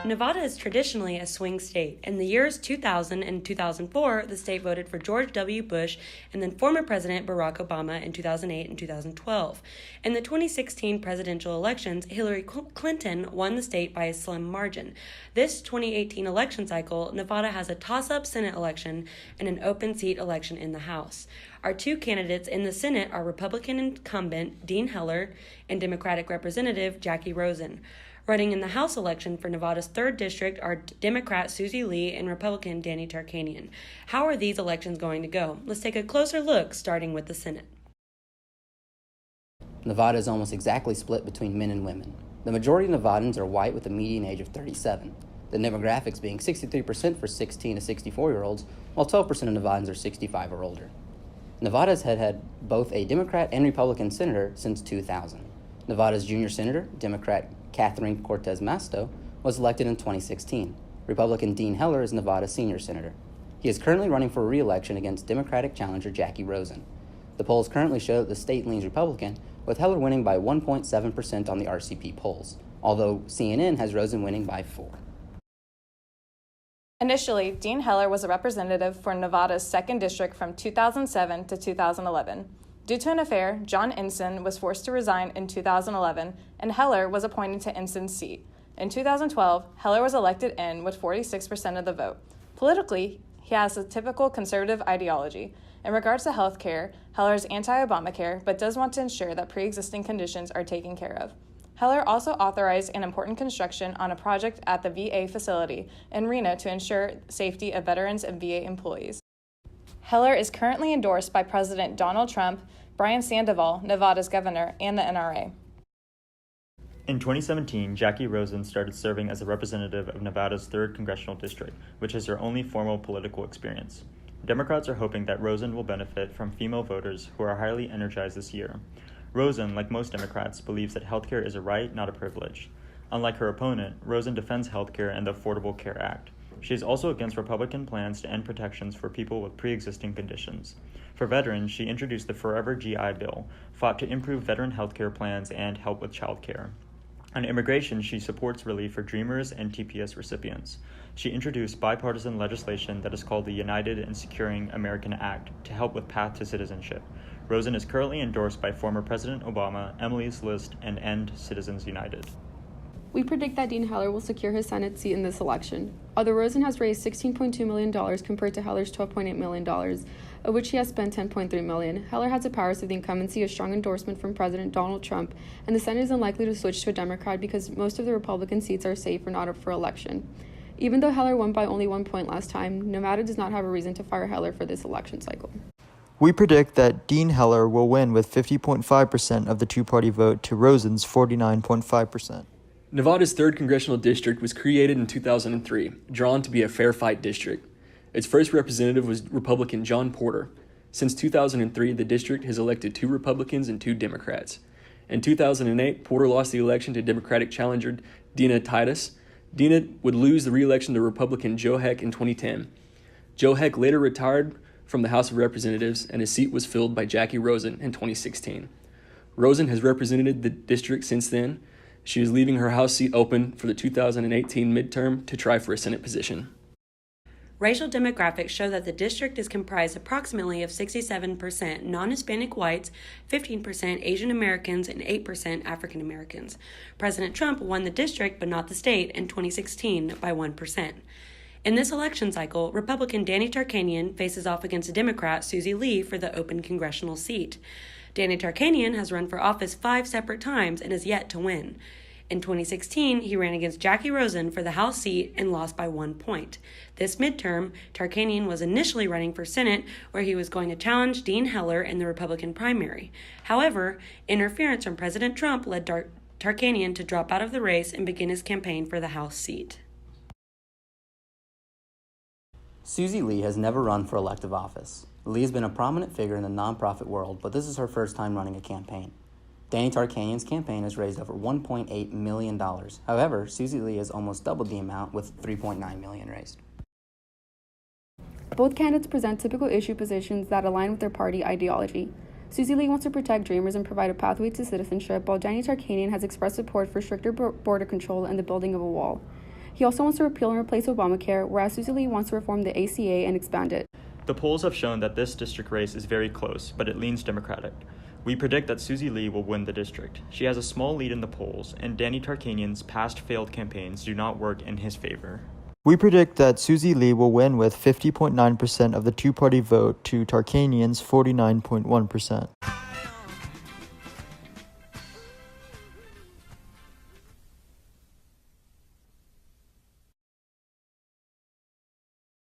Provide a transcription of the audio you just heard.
Nevada is traditionally a swing state. In the years 2000 and 2004, the state voted for George W. Bush and then former President Barack Obama in 2008 and 2012. In the 2016 presidential elections, Hillary Clinton won the state by a slim margin. This 2018 election cycle, Nevada has a toss-up Senate election and an open seat election in the House. Our two candidates in the Senate are Republican incumbent Dean Heller and Democratic Representative Jackie Rosen. Running in the House election for Nevada's 3rd District are Democrat Susie Lee and Republican Danny Tarkanian. How are these elections going to go? Let's take a closer look, starting with the Senate. Nevada is almost exactly split between men and women. The majority of Nevadans are white with a median age of 37, the demographics being 63% for 16 to 64-year-olds, while 12% of Nevadans are 65 or older. Nevada has had both a Democrat and Republican senator since 2000. Nevada's junior senator, Democrat Catherine Cortez Masto, was elected in 2016. Republican Dean Heller is Nevada's senior senator. He is currently running for re-election against Democratic challenger Jackie Rosen. The polls currently show that the state leans Republican, with Heller winning by 1.7% on the RCP polls, although CNN has Rosen winning by 4%. Initially, Dean Heller was a representative for Nevada's 2nd District from 2007 to 2011. Due to an affair, John Ensign was forced to resign in 2011, and Heller was appointed to Ensign's seat. In 2012, Heller was elected in with 46% of the vote. Politically, he has a typical conservative ideology. In regards to health care, Heller is anti-Obamacare, but does want to ensure that pre-existing conditions are taken care of. Heller also authorized an important construction on a project at the VA facility in Reno to ensure safety of veterans and VA employees. Heller is currently endorsed by President Donald Trump, Brian Sandoval, Nevada's governor, and the NRA. In 2017, Jackie Rosen started serving as a representative of Nevada's 3rd Congressional District, which is her only formal political experience. Democrats are hoping that Rosen will benefit from female voters who are highly energized this year. Rosen, like most Democrats, believes that healthcare is a right, not a privilege. Unlike her opponent, Rosen defends healthcare and the Affordable Care Act. She is also against Republican plans to end protections for people with pre-existing conditions. For veterans, she introduced the Forever GI Bill, fought to improve veteran healthcare plans and help with childcare. On immigration, she supports relief for Dreamers and TPS recipients. She introduced bipartisan legislation that is called the United and Securing American Act to help with path to citizenship. Rosen is currently endorsed by former President Obama, Emily's List, and End Citizens United. We predict that Dean Heller will secure his Senate seat in this election. Although Rosen has raised $16.2 million compared to Heller's $12.8 million, of which he has spent $10.3 million, Heller has the powers of the incumbency, a strong endorsement from President Donald Trump, and the Senate is unlikely to switch to a Democrat because most of the Republican seats are safe or not up for election. Even though Heller won by only 1 point last time, Nevada does not have a reason to fire Heller for this election cycle. We predict that Dean Heller will win with 50.5% of the two-party vote to Rosen's 49.5%. Nevada's 3rd Congressional District was created in 2003, drawn to be a fair fight district. Its first representative was Republican John Porter. Since 2003, the district has elected 2 Republicans and 2 Democrats. In 2008, Porter lost the election to Democratic challenger Dina Titus. Dina would lose the re-election to Republican Joe Heck in 2010. Joe Heck later retired from the House of Representatives, and his seat was filled by Jackie Rosen in 2016. Rosen has represented the district since then. She is leaving her House seat open for the 2018 midterm to try for a Senate position. Racial demographics show that the district is comprised approximately of 67% non-Hispanic whites, 15% Asian Americans, and 8% African Americans. President Trump won the district but not the state in 2016 by 1%. In this election cycle, Republican Danny Tarkanian faces off against Democrat Susie Lee for the open congressional seat. Danny Tarkanian has run for office 5 separate times and has yet to win. In 2016, he ran against Jackie Rosen for the House seat and lost by 1 point. This midterm, Tarkanian was initially running for Senate, where he was going to challenge Dean Heller in the Republican primary. However, interference from President Trump led Tarkanian to drop out of the race and begin his campaign for the House seat. Susie Lee has never run for elective office. Lee has been a prominent figure in the nonprofit world, but this is her first time running a campaign. Danny Tarkanian's campaign has raised over $1.8 million. However, Susie Lee has almost doubled the amount with $3.9 million raised. Both candidates present typical issue positions that align with their party ideology. Susie Lee wants to protect Dreamers and provide a pathway to citizenship, while Danny Tarkanian has expressed support for stricter border control and the building of a wall. He also wants to repeal and replace Obamacare, whereas Susie Lee wants to reform the ACA and expand it. The polls have shown that this district race is very close, but it leans Democratic. We predict that Susie Lee will win the district. She has a small lead in the polls, and Danny Tarkanian's past failed campaigns do not work in his favor. We predict that Susie Lee will win with 50.9% of the two-party vote to Tarkanian's 49.1%.